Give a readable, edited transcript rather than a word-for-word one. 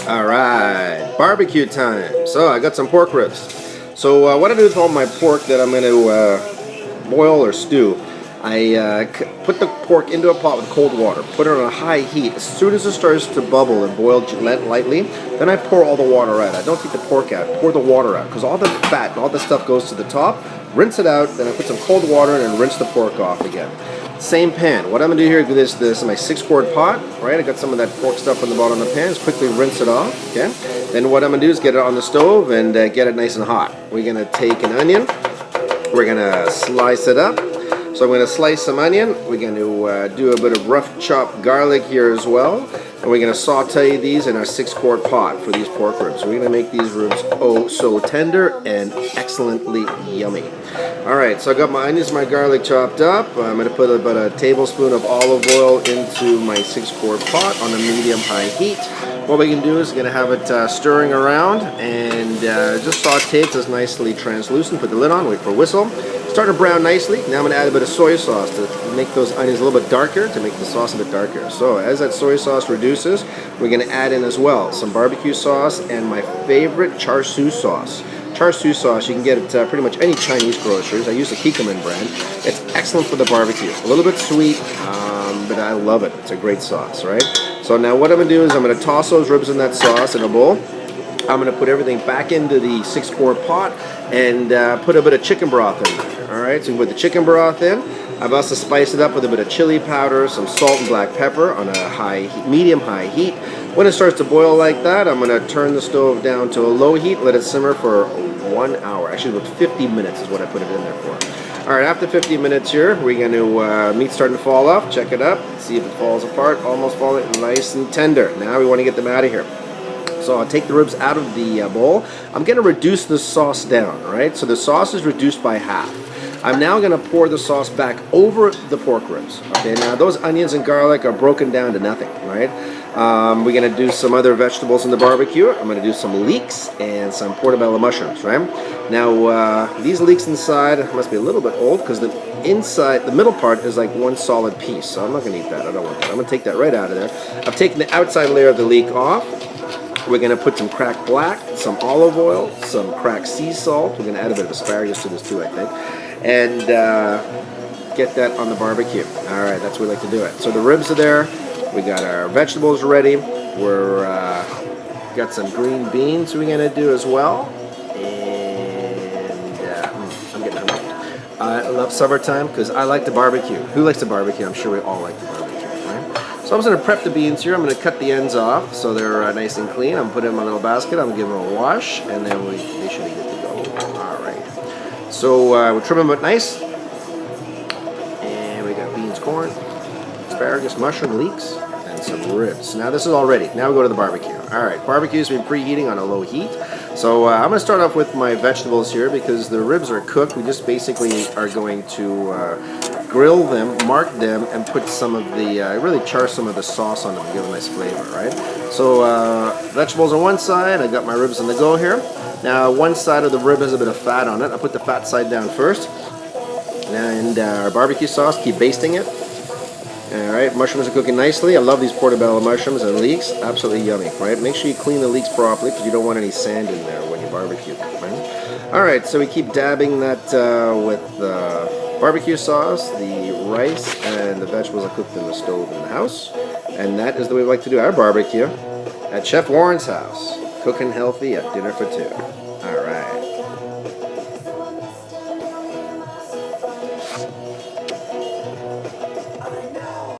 Alright, barbecue time. So I got some pork ribs. So what I do with all my pork that I'm going to boil or stew, I put the pork into a pot with cold water, put it on a high heat. As soon as it starts to bubble and boil lightly, then I pour all the water out. I don't take the pork out, pour the water out, because all the fat and all the stuff goes to the top. Rinse it out, then I put some cold water in and rinse the pork off again. Same pan. What I'm going to do here is this is my 6-quart pot, right? I got some of that pork stuff on the bottom of the pan. Just quickly rinse it off, okay? Then what I'm going to do is get it on the stove and get it nice and hot. We're going to take an onion. We're going to slice it up. So I'm going to slice some onion. We're going to do a bit of rough chopped garlic here as well. And we're going to saute these in our 6-quart pot for these pork ribs. We're going to make these ribs oh so tender and excellently yummy. Alright, so I got my onions, my garlic chopped up. I'm going to put about a tablespoon of olive oil into my 6-quart pot on a medium-high heat. What we can do is going to have it stirring around and just saute it just nicely translucent. Put the lid on, wait for a whistle. Starting to brown nicely. Now I'm going to add a bit of soy sauce to make those onions a little bit darker, to make the sauce a bit darker. So as that soy sauce reduces, we're going to add in as well some barbecue sauce and my favorite char siu sauce. Char siu sauce, you can get it pretty much any Chinese groceries. I use the Kikkoman brand. It's excellent for the barbecue. A little bit sweet, but I love it. It's a great sauce, right? So now what I'm going to do is I'm going to toss those ribs in that sauce in a bowl. I'm going to put everything back into the 6-quart pot and put a bit of chicken broth in there. Alright, so we put the chicken broth in. I've also spiced it up with a bit of chili powder, some salt and black pepper on a medium-high heat. When it starts to boil like that, I'm going to turn the stove down to a low heat, let it simmer for 1 hour. Actually, about 50 minutes is what I put it in there for. Alright, after 50 minutes here, we're going to, meat's starting to fall off. Check it up, see if it falls apart. Almost falling nice and tender. Now we want to get them out of here. So I'll take the ribs out of the bowl. I'm going to reduce the sauce down, right? So the sauce is reduced by half. I'm now going to pour the sauce back over the pork ribs. Okay, now those onions and garlic are broken down to nothing, right? We're going to do some other vegetables in the barbecue. I'm going to do some leeks and some portobello mushrooms, right? Now, these leeks inside must be a little bit old because the inside, the middle part is like one solid piece. So I'm not going to eat that. I don't want that. I'm going to take that right out of there. I've taken the outside layer of the leek off. We're going to put some cracked black, some olive oil, some cracked sea salt. We're going to add a bit of asparagus to this too, I think. And get that on the barbecue. Alright, that's what we like to do it. So the ribs are there. We got our vegetables ready. We're got some green beans we're going to do as well. And I'm getting hungry. I love summertime because I like to barbecue. Who likes to barbecue? I'm sure we all like to barbecue. So I'm just going to prep the beans here. I'm going to cut the ends off so they're nice and clean. I'm going to put them in my little basket. I'm going to give them a wash, and then they should be good to go. Alright. So we'll trim them up nice. And we got beans, corn, asparagus, mushroom, leeks, and some ribs. Now this is all ready. Now we go to the barbecue. Alright, barbecue's been preheating on a low heat. So I'm going to start off with my vegetables here because the ribs are cooked. We just basically are going to grill them, mark them, and put some of the, really char some of the sauce on them to give a nice flavor, right? So vegetables on one side, I got my ribs on the go here. Now one side of the rib has a bit of fat on it. I put the fat side down first. And our barbecue sauce, keep basting it. Alright, mushrooms are cooking nicely. I love these portobello mushrooms and leeks. Absolutely yummy, right? Make sure you clean the leeks properly because you don't want any sand in there when you barbecue them, right? Alright, so we keep dabbing that with barbecue sauce, the rice, and the vegetables are cooked in the stove in the house. And that is the way we like to do our barbecue at Chef Warren's house. Cooking healthy at dinner for two. Alright.